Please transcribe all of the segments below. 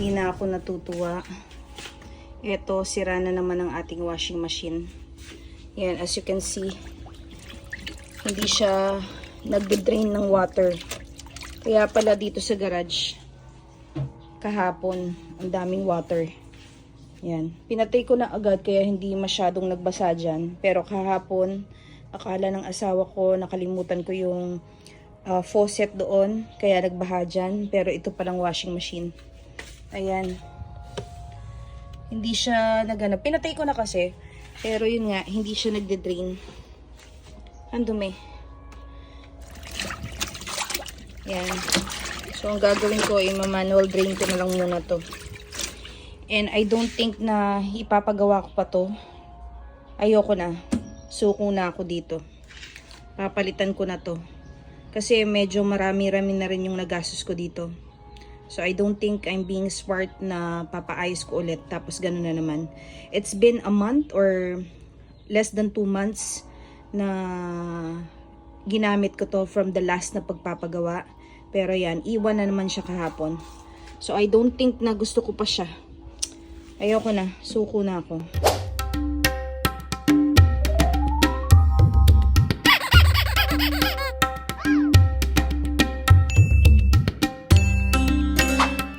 hindi na ako natutuwa. Ito, sira na naman ang ating washing machine. Yan, as you can see, hindi siya nagde-drain ng water. Kaya pala dito sa garage, kahapon, ang daming water. Yan. Pinatay ko na agad kaya hindi masyadong nagbasa dyan. Pero kahapon, akala ng asawa ko, nakalimutan ko yung faucet doon. Kaya nagbaha dyan. Pero ito palang washing machine. Ayan. Hindi siya nagana. Pinatay ko na kasi. Pero yun nga, hindi siya nagde-drain. Ang dumi. Yan. So, ang gagawin ko ay manual drain ko na lang muna to. And I don't think na ipapagawa ko pa to. Ayoko na. Suko na ako dito. Papalitan ko na to. Kasi medyo marami-rami na rin yung nagastos ko dito. So I don't think I'm being smart na papaayos ko ulit. Tapos ganun na naman. It's been a month or less than 2 months na ginamit ko to from the last na pagpapagawa. Pero yan, iwan na naman siya kahapon. So I don't think na gusto ko pa siya. Ayoko na. Suko na ako.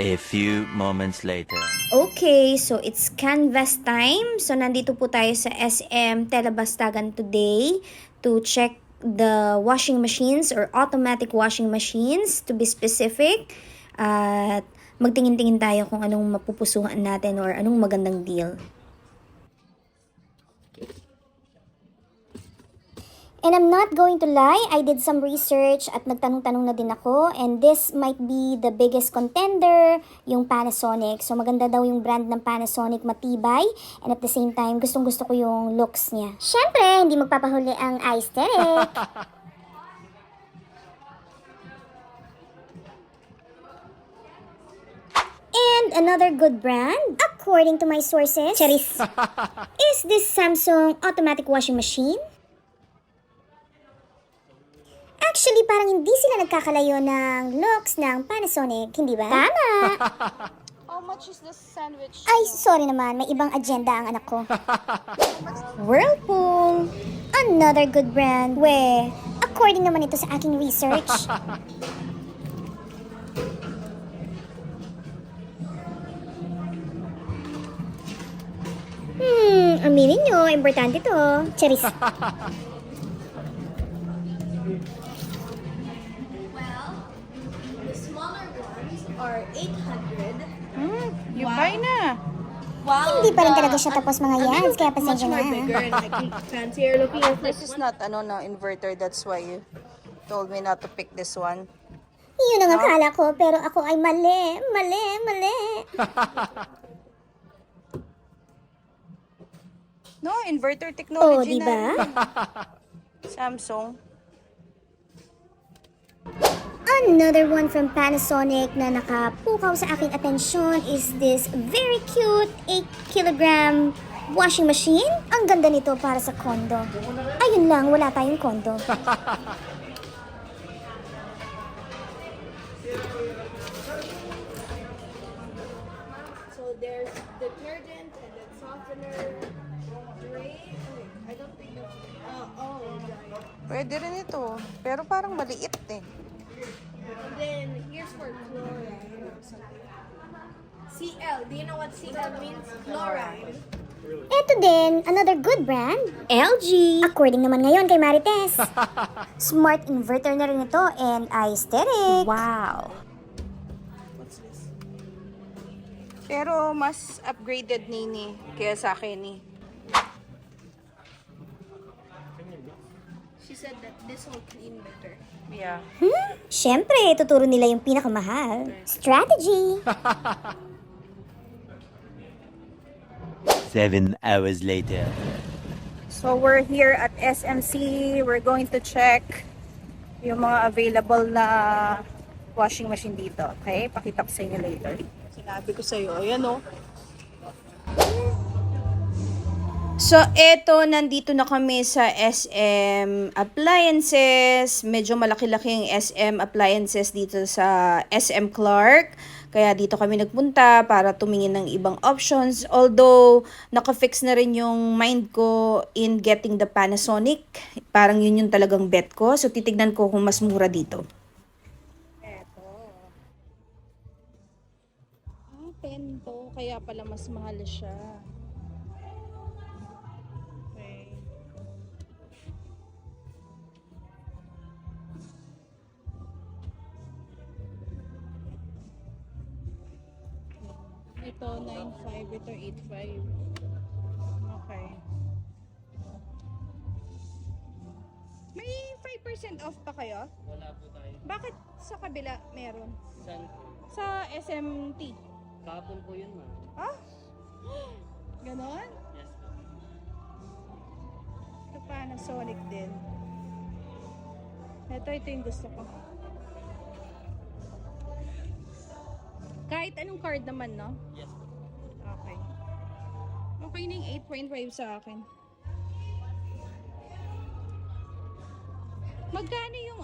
A few moments later. Okay, so it's canvas time. So nandito po tayo sa SM Telebastagan today to check the washing machines or automatic washing machines to be specific. At magtingin-tingin tayo kung anong mapupusuhan natin or anong magandang deal. And I'm not going to lie, I did some research at nagtanong-tanong na din ako, and this might be the biggest contender, yung Panasonic. So maganda daw yung brand ng Panasonic, matibay, and at the same time, gustong-gusto ko yung looks niya. Syempre, hindi magpapahuli ang aesthetic. And another good brand, according to my sources, Charis, is this Samsung automatic washing machine. Actually, parang hindi sila nagkakalayo ng looks ng Panasonic, hindi ba? Tama! How much is this sandwich? Ay, sorry naman, may ibang agenda ang anak ko. Whirlpool, another good brand. According naman ito sa aking research. Aminin nyo, importante to. Charis. Are 800. You buy na. Wow. Hindi pa rin talaga siya tapos mga yans, kaya pasensya Much more na. bigger and like fancier looking at This is not inverter. That's why you told me not to pick this one. Yun ang akala ko, pero ako ay mali. No, inverter Oh, technology diba? na. Samsung. Another one from Panasonic na nakapukaw sa aking atensyon is this very cute 8 kilogram washing machine. Ang ganda nito para sa kondo. Ayun lang, wala tayong kondo. So there's detergent and then softener, gray. I don't think that's Pwede rin ito. Pero parang maliit eh. And then here's for chloride or something. CL. Do you know what CL means? Chloride. Eto din, another good brand, LG. According naman ngayon kay Marites. Smart inverter na rin ito and aesthetic. Wow. What's this? Pero mas upgraded ni kaya sa akin ni. She said that this will clean better. Yeah. Siyempre, tuturo nila yung pinakamahal. Strategy. 7 hours later. So we're here at SMC. We're going to check yung mga available na washing machine dito. Okay? Pakita ko sa inyo later. Sinabi ko sa iyo, ayan o. So, eto, nandito na kami sa SM Appliances. Medyo malaki-laki yung SM Appliances dito sa SM Clark. Kaya dito kami nagpunta para tumingin ng ibang options. Although, naka-fix na rin yung mind ko in getting the Panasonic. Parang yun yung talagang bet ko. So, titignan ko kung mas mura dito. Eto. Pen to. Kaya pala mas mahal siya. Okay. Ito 9.5, ito 8.5. Okay. May 5% off pa kayo? Wala po tayo. Bakit sa kabila meron? Saan? Sa SMT. Kahapon po yun, ma'am. Ah? Ganon? Yes po. Ito Panasonic din. Ito yung gusto ko. Kahit anong card naman, no? Yes po. Okay. Okay na yung 8.5 sa akin. Magkano yung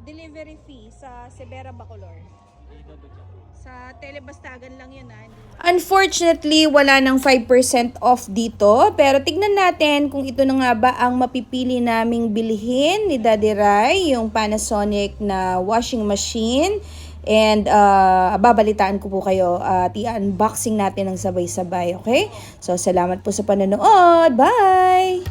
delivery fee sa Severa Bacolor? Dito ba siya po? Sa Telebastagan lang yun, ha? Unfortunately, wala ng 5% off dito. Pero tignan natin kung ito na nga ba ang mapipili naming bilhin ni Daddy Rai, yung Panasonic na washing machine. And babalitaan ko po kayo at i-unboxing natin ng sabay-sabay, okay? So, salamat po sa panonood. Bye!